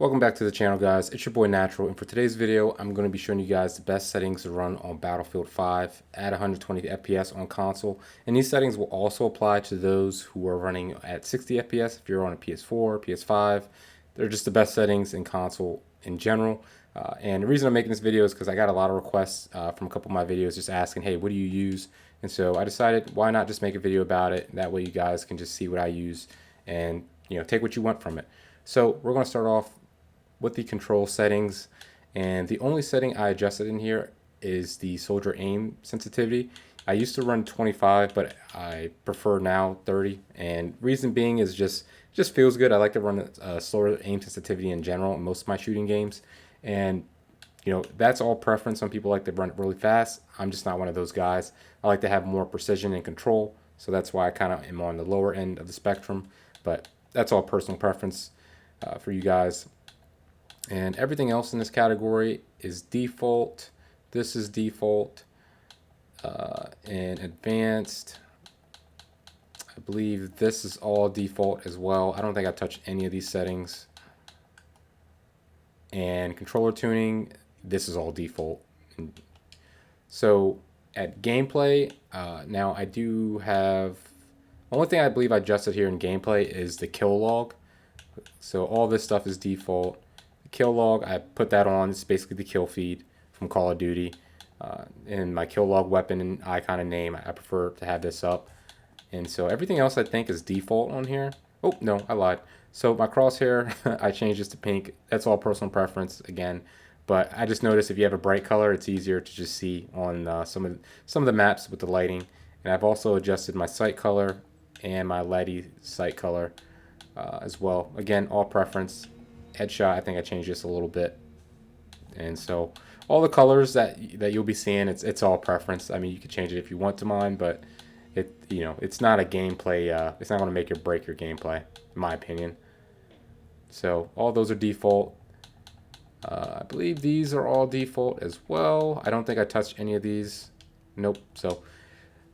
Welcome back to the channel, guys. It's your boy Natural, and for today's video I'm going to be showing you guys the best settings to run on Battlefield 5 at 120 FPS on console, and these settings will also apply to those who are running at 60 FPS if you're on a PS4, PS5. They're just the best settings in console in general. And the reason I'm making this video is because I got a lot of requests from a couple of my videos just asking, hey, what do you use? And so I decided, why not just make a video about it? That way you guys can just see what I use and take what you want from it. So we're going to start off with the control settings, and the only setting I adjusted in here is the soldier aim sensitivity. I used to run 25, but I prefer now 30, and reason being is just feels good. I like to run a slower aim sensitivity in general in most of my shooting games, and that's all preference. Some people like to run it really fast. I'm just not one of those guys. I like to have more precision and control, so that's why I kind of am on the lower end of the spectrum, but that's all personal preference for you guys. And everything else in this category is default. This is default. And advanced, I believe this is all default as well. I don't think I touched any of these settings. And controller tuning, this is all default. So at gameplay, now I do have, the only thing I believe I adjusted here in gameplay is the kill log. So all this stuff is default. Kill log, I put that on. It's basically the kill feed from Call of Duty. And my kill log weapon and icon and name, I prefer to have this up. And so everything else I think is default on here. Oh, no, I lied. So my crosshair, I changed this to pink. That's all personal preference again. But I just noticed if you have a bright color, it's easier to just see on some of the maps with the lighting. And I've also adjusted my sight color and my lighty sight color as well. Again, all preference. Headshot, I think I changed this a little bit, and so all the colors that you'll be seeing, it's all preference. I mean, you can change it if you want to mine, but it's not a gameplay. It's not going to make or break your gameplay, in my opinion. So all those are default. I believe these are all default as well. I don't think I touched any of these. Nope. So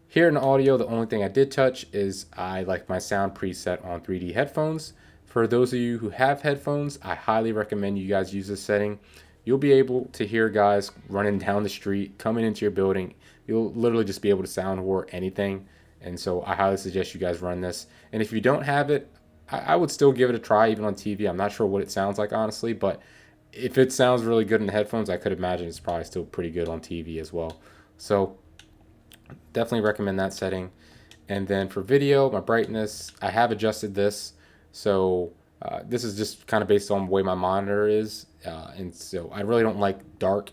here in the audio, the only thing I did touch is I like my sound preset on 3D headphones. For those of you who have headphones, I highly recommend you guys use this setting. You'll be able to hear guys running down the street, coming into your building. You'll literally just be able to sound whore anything. And so I highly suggest you guys run this. And if you don't have it, I would still give it a try even on TV. I'm not sure what it sounds like, honestly, but if it sounds really good in the headphones, I could imagine it's probably still pretty good on TV as well. So definitely recommend that setting. And then for video, my brightness, I have adjusted this. So this is just kind of based on the way my monitor is, and so I really don't like dark,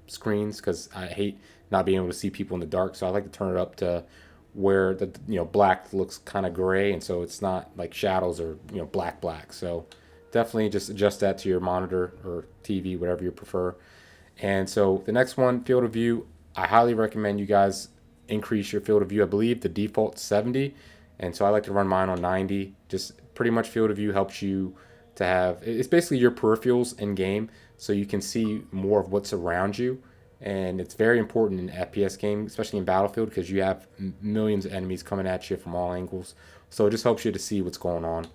screens, because I hate not being able to see people in the dark. So I like to turn it up to where the black looks kind of gray, and so it's not like shadows or black. So definitely just adjust that to your monitor or TV, whatever you prefer. And so the next one, field of view, I highly recommend you guys increase your field of view. I believe the default 70. And so I like to run mine on 90. Just pretty much field of view helps you to have, it's basically your peripherals in game, so you can see more of what's around you. And it's very important in FPS game, especially in Battlefield, because you have millions of enemies coming at you from all angles. So it just helps you to see what's going on.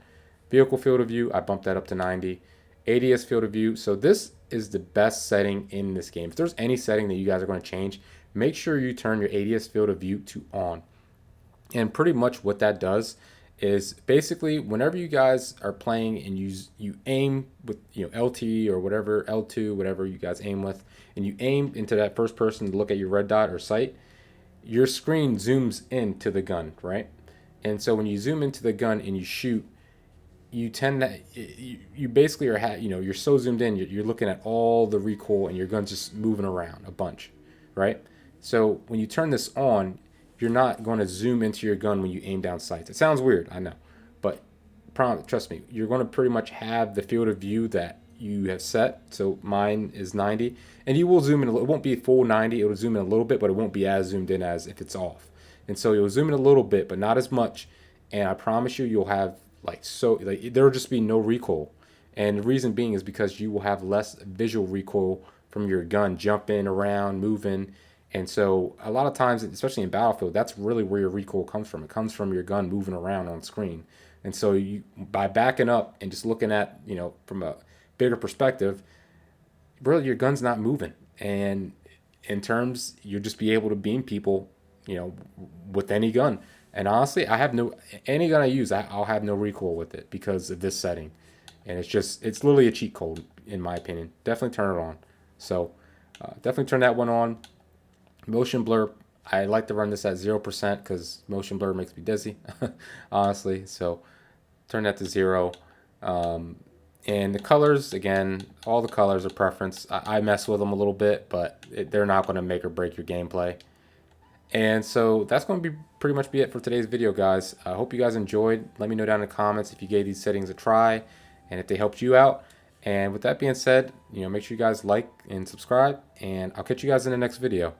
Vehicle field of view, I bumped that up to 90. ADS field of view, so this is the best setting in this game. If there's any setting that you guys are going to change, make sure you turn your ADS field of view to on. And pretty much what that does is basically whenever you guys are playing and you aim with LT or whatever, L2, whatever you guys aim with, and you aim into that first person to look at your red dot or sight, your screen zooms into the gun, right? And so when you zoom into the gun and you shoot, you tend to you basically are you're so zoomed in, you're looking at all the recoil and your gun's just moving around a bunch, right? So when you turn this on, you're not going to zoom into your gun when you aim down sights. It sounds weird, I know, but trust me, you're going to pretty much have the field of view that you have set. So mine is 90, and you will zoom in. It won't be full 90. It will zoom in a little bit, but it won't be as zoomed in as if it's off. And so you'll zoom in a little bit, but not as much. And I promise you, you'll have there will just be no recoil. And the reason being is because you will have less visual recoil from your gun jumping around, moving. And so a lot of times, especially in Battlefield, that's really where your recoil comes from. It comes from your gun moving around on screen. And so by backing up and just looking at, from a bigger perspective, really your gun's not moving. And in terms, you'll just be able to beam people, with any gun. And honestly, I have no any gun I use, I'll have no recoil with it because of this setting. And it's literally a cheat code in my opinion. Definitely turn it on. So definitely turn that one on. Motion blur, I like to run this at 0% because motion blur makes me dizzy, honestly. So turn that to 0. And the colors, again, all the colors are preference. I mess with them a little bit, but they're not going to make or break your gameplay. And so that's going to be pretty much be it for today's video, guys. I hope you guys enjoyed. Let me know down in the comments if you gave these settings a try and if they helped you out. And with that being said, make sure you guys like and subscribe, and I'll catch you guys in the next video.